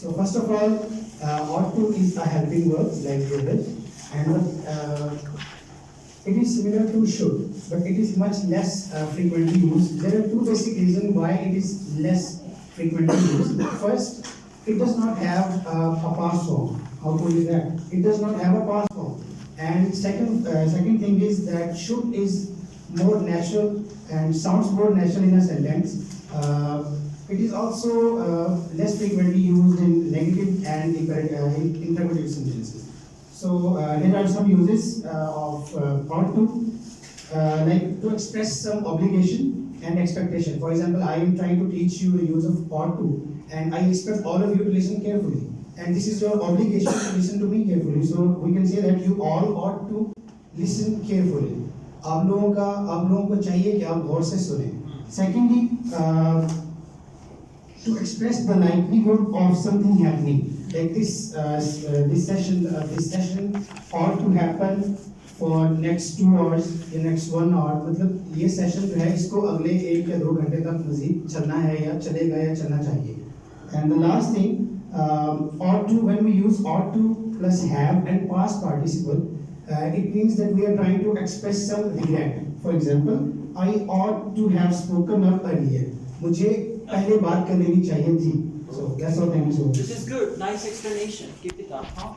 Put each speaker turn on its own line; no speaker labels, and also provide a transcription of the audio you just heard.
So first of all, ought to is a helping verb like will, and it is similar to should, but it is much less frequently used. There are two basic reasons why it is less frequently used. First, it does not have a past form. How to use that? It does not have a past form. And second thing is that should is more natural and sounds more natural in a sentence. It is also less frequently used in negative and interrogative sentences. So here are some uses of ought to, like to express some obligation and expectation. For example, I am trying to teach you the use of ought to, and I expect all of you to listen carefully. And this is your obligation to listen to me carefully. So we can say that you all ought to listen carefully. आप लोगों को चाहिए कि आप गौर से सुने. Secondly, to express the likelihood of something happening, like this session ought to happen for next 2 hours या next 1 hour. मतलब ये session जो है इसको अगले 1 या 2 घंटे तक मज़ीद चलना है या चलेगा या चलना चाहिए. And the last thing, ought to, when we use ought to plus have and past participle, it means that we are trying to express some regret. For example, I ought to have spoken up earlier. मुझे पहले बात कर लेनी चाहिए थी. So that's all. Thank you so much.
This is good. Nice explanation. Keep it up. Huh?